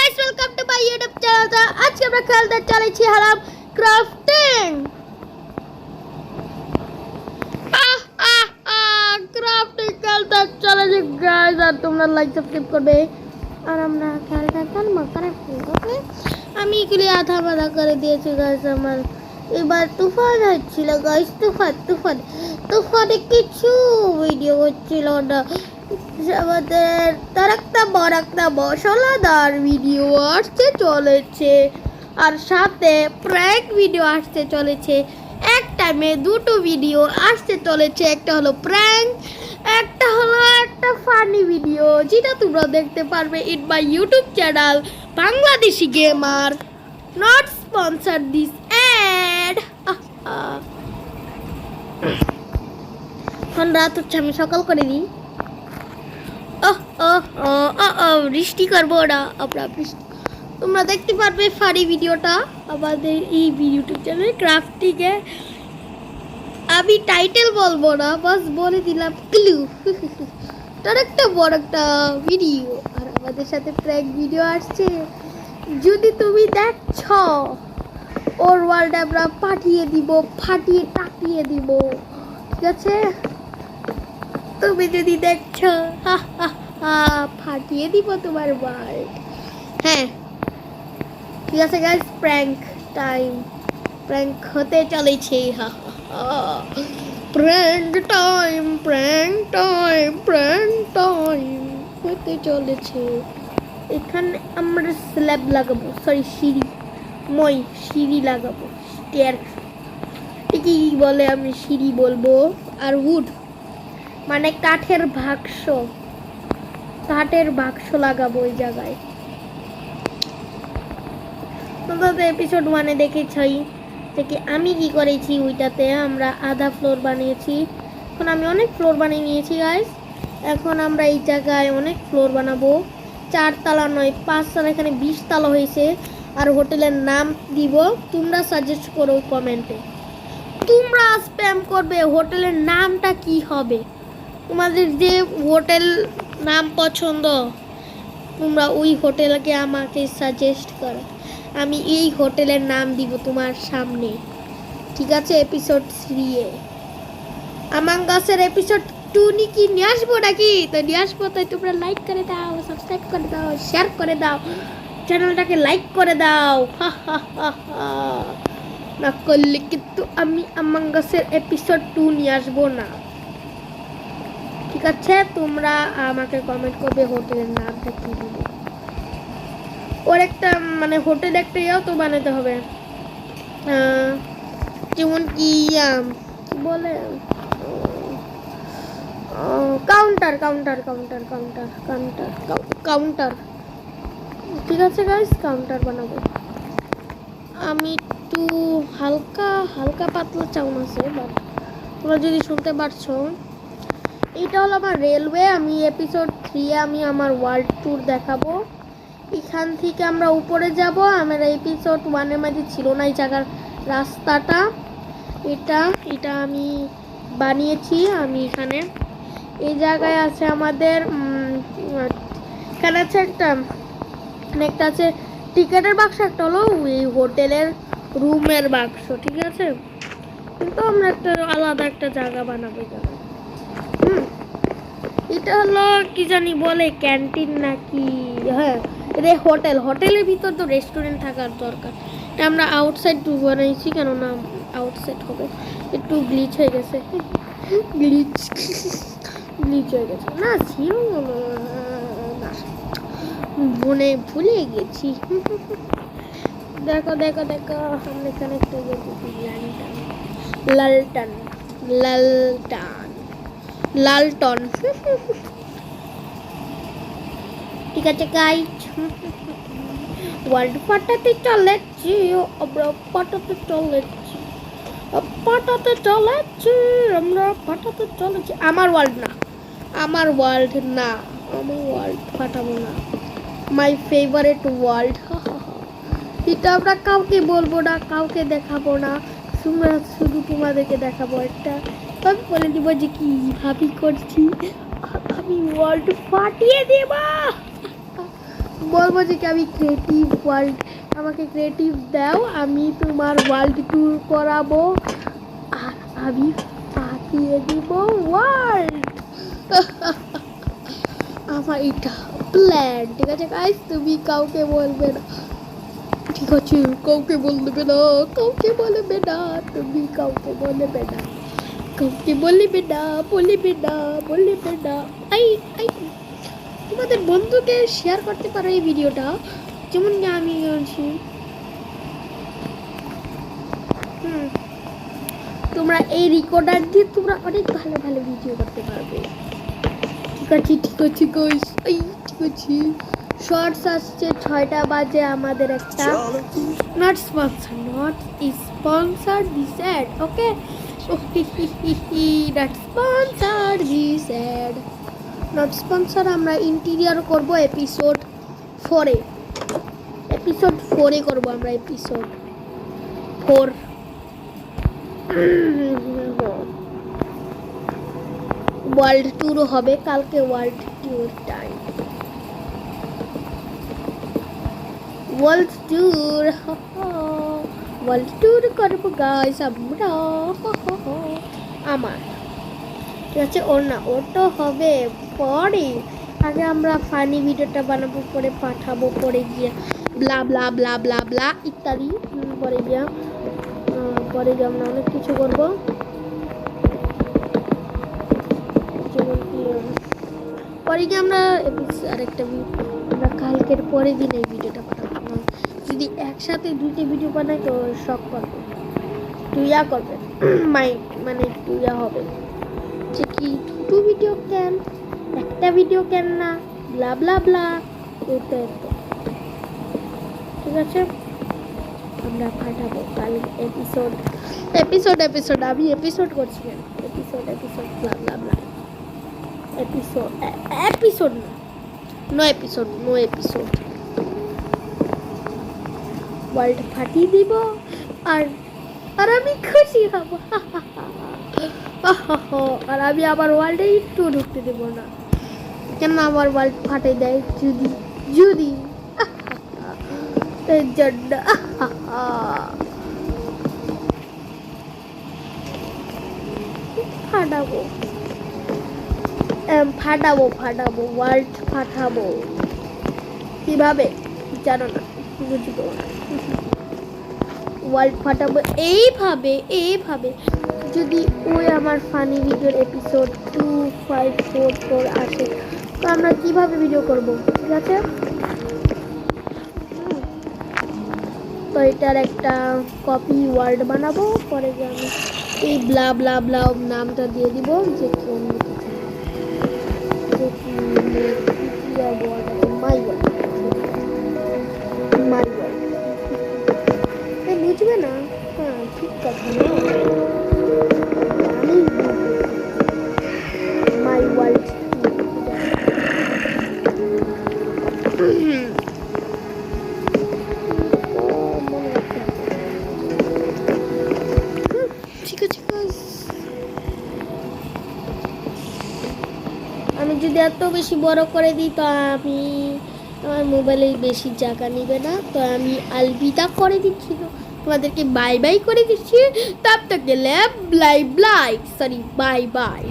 Guys welcome to my YouTube channel. আজকে আমরা খেলতে চলেছি হারাম ক্রাফটিং। ক্রাফটিং খেলতে চলেছি গাইস, আর তোমরা লাইক সাবস্ক্রাইব করবে। আর আমরা খেলতে খেলবো ওকে। আমি এগুলি আধা মাধা করে দিয়েছি গাইস। আমার এবার তুফান হচ্ছিল গাইস, তুফানে কিছু ভিডিও হচ্ছিল না। আমাদের তার একটা বড় একটা মশলাদার ভিডিও আসতে চলেছে, আর সাথে প্র্যাঙ্ক ভিডিও আসতে চলেছে। এক টাইমে দুটো ভিডিও আসতে চলেছে, একটা হলো প্র্যাঙ্ক, একটা হলো একটা ফানি ভিডিও, যেটা তোমরা দেখতে পারবে in my YouTube channel Bangladeshi gamer. Not sponsor this ad. এখন রাত হচ্ছে, আমি সকাল করে দিই। বৃষ্টি করবো না আমরা, বৃষ্টি তোমরা দেখতে পারবে ফানি ভিডিওটা আমাদের এই ইউটিউব চ্যানেল ক্রাফটিংয়ে। আমি টাইটেল বলবো না, বাস বলে দিলাম ক্লু। তার একটা বড় একটা ভিডিও, আর আমাদের সাথে প্র্যাঙ্ক ভিডিও আসছে। যদি তুমি দেখছ, ওর ওয়ার্ল্ড আমরা পাঠিয়ে দিব, ফাটিয়ে টাকিয়ে দিব, ঠিক আছে? তুমি যদি দেখছো ফাটিয়ে দিব তোমার ওয়ার্ল্ড। হ্যাঁ ঠিক আছে গাইস, প্র্যাঙ্ক টাইম, প্র্যাঙ্ক হতে চলেছে। Prank time, prank time, prank time হতে চলেছে। এখানে আমরা স্ল্যাব লাগাবো, সরি সিঁড়ি লাগাবো, স্টেয়ার ঠিকই বলে, আমি সিঁড়ি বলবো। আর উড মানে কাঠের বাক্স লাগাবো ওই জায়গায়। তোমরা তো এপিসোড 1-এ দেখেছই যে আমি কি করেছি। ওইটাতে আমরা আধা ফ্লোর বানিয়েছি, এখন আমি অনেক ফ্লোর বানিয়ে নিয়েছি গাইস। এখন আমরা এই জায়গায় অনেক ফ্লোর বানাবো, 4 তলা নয় 5 তলা, এখানে 20 তলা হয়েছে। আর হোটেলের নাম দিব, তোমরা সাজেস্ট করো কমেন্টে, তোমরা স্প্যাম করবে হোটেলের নামটা কি হবে। তোমাদের যে হোটেল নাম পছন্দ, তোমরা ওই হোটেলকে আমাকে সাজেস্ট করো, আমি এই হোটেলের নাম দিব তোমার সামনে, ঠিক আছে? এপিসোড 3-এ আমাং গাছের এপিসোড 2 কি নিয়ে আসবো নাকি? তো নিয়ে আসবো, তাই তোমরা লাইক করে দাও, সাবস্ক্রাইব করে দাও, শেয়ার করে দাও, চ্যানেলটাকে লাইক করে দাও। না করলে কিন্তু আমি আমাং গাছের এপিসোড 2 নিয়ে আসবো না, ঠিক আছে? তোমরা আমাকে কমেন্ট করবে হোটেলের নামটা কি দিবে। ওর একটা মানে হোটেল একটা ইয়েও তো বানাতে হবে, যেমন কি বলে কাউন্টার, ঠিক আছে গাইস? কাউন্টার বানাবো আমি। একটু হালকা পাতলা চাউন আছে, বাট তোমরা যদি শুনতে পারছো, এটা হলো আমার রেলওয়ে। আমি এপিসোড 3-এ আমি আমার ওয়ার্ল্ড ট্যুর দেখাবো। এখান থেকে আমরা উপরে যাব। আমার এপিসোড 1-এর মধ্যে ছিল না এই জায়গার রাস্তাটা, এটা আমি বানিয়েছি। আমি এখানে এই জায়গায় আছে আমাদের এখানে আছে একটা আছে টিকেটের বাক্স, একটা হলো এই হোটেলের রুমের বাক্স, ঠিক আছে? কিন্তু আমরা একটা আলাদা একটা জায়গা বানাবো। এটা হলো কি জানি বলে, ক্যান্টিন নাকি? হ্যাঁ, এটা হোটেলের ভিতর তো রেস্টুরেন্ট থাকার দরকার। এটা আমরা আউটসাইড টু বানাইছি, কেননা আউটসাইড হবে। একটু গ্লিচ হয়ে গেছে, গ্লিচ হয়ে গেছে না, ছিল না, ভুলে গেছি। দেখো আমরা এখানে একটা লালটন ঠিক আছে গাইস? ওয়ার্ল্ড পাঠাতে চলেছি, আমরা পাঠাতে চলেছি, আমার ওয়ার্ল্ড পাঠাবো না, মাই ফেভারিট ওয়ার্ল্ড। এটা আমরা কাউকে বলবো না, কাউকে দেখাবো না, শুধু তোমাদেরকে দেখাবো। একটা আমি বলে দিব যে কি ভাবি করছি, আমি ওয়ার্ল্ড ফাটিয়ে দেব। বলবো যে কি আমি ক্রিয়েটিভ ওয়ার্ল্ড, আমাকে ক্রিয়েটিভ দাও, আমি তোমার ওয়ার্ল্ড ট্যুর করাবো আর আমি পাঠিয়ে দিব ওয়ার্ল্ড। আমার এটা প্ল্যান, ঠিক আছে গাইস? তুমি কাউকে বলবে না, ঠিক আছে? কাউকে বলবে না, কাউকে বলবে না, তুমি কাউকে বলবে না, কাউকে বলবে না, বলবে না, বলবে না। আই আই তোমাদের বন্ধুকে শেয়ার করতে পারো এই ভিডিওটা, যেমন কি আমি আছি। তোমরা এই রেকর্ডার দিয়ে তোমরা অনেক ভালো ভালো ভিডিও করতে পারবে। ঠিক আছে, ঠিক আছে গাইস, এই ঠিক আছে। শর্টস আসছে 6টা বাজে আমাদের একটা, not sponsor, not sponsor this ad, okay okay, not sponsor this ad, not sponsor. আমরা ইন্টেরিয়র করব এপিসোড 4-এ, এপিসোড 4-এ করব আমরা, এপিসোড 4। ওয়ার্ল্ড ট্যুর হবে কালকে, world tour time, world tour, world tour করবো গাইস আমরা। আমার ঠিক আছে, ওর না, ওর তো হবে পরে। আগে আমরা ফানি ভিডিওটা বানাবো, পরে পাঠাবো, পরে গিয়ে ব্লা ব্লা ব্লা ব্লা ব্লা ইত্যাদি, পরে গিয়ে আমরা অনেক কিছু করবো। পরে গিয়ে আমরা আরেকটা আমরা কালকের পরের দিন এই ভিডিওটা পাঠাবো। যদি একসাথে 2টি ভিডিও বানাই তো শখ করবে, টুইয়া করবে, মানে টুইয়া হবে যে কি 2 ভিডিও কেন, একটা ভিডিও কেন না, ব্লা ব্লা ব্লা, এটা ঠিক আছে? আমরা পাঠাবো কাল এপিসোড, এপিসোড এপিসোড, আমি এপিসোড করছি, episode episode blah blah blah, episode episode না, no episode, no episode. World ফাটিয়ে দিব আর আর আমি খুশি হব, আর আমি আবার ওয়ার্ল্ডে একটু ঢুকতে দেবো না, কেন আমার ওয়ার্ল্ড ফাটে দেয় যদি, যদি এর জন্য ফাটাবো, ফাটাবো, ফাটাবো, ওয়ার্ল্ড ফাটাবো। কিভাবে জানো না, বুঝবো না, ওয়ার্ল্ড ফাটাবো এইভাবে, এইভাবে। যদি ওই আমার ফানি ভিডিওর এপিসোড 2544 আসে তো আমরা কিভাবে ভিডিও করব, ঠিক আছে? তো এটার একটা কপি ওয়ার্ড বানাবো, পরে যে আমি এই ব্লা ব্লা ব্লা নামটা দিয়ে দিব, যে মাই ওয়ার্ড, মাই ওয়ার্ড, বুঝবে না? হ্যাঁ, ঠিক কথা না, আমি মাই ওয়ার্ল্ড। ঠিক আছে, আমি যদি এত বেশি বড় করে দিই তো আমি, আমার মোবাইলে বেশি জায়গা নিবে না, তো আমি আলবিদা করে দিচ্ছি, তোমাদেরকে বাই বাই করে দিচ্ছি। তব তক কে লিয়ে bye bye, sorry bye bye.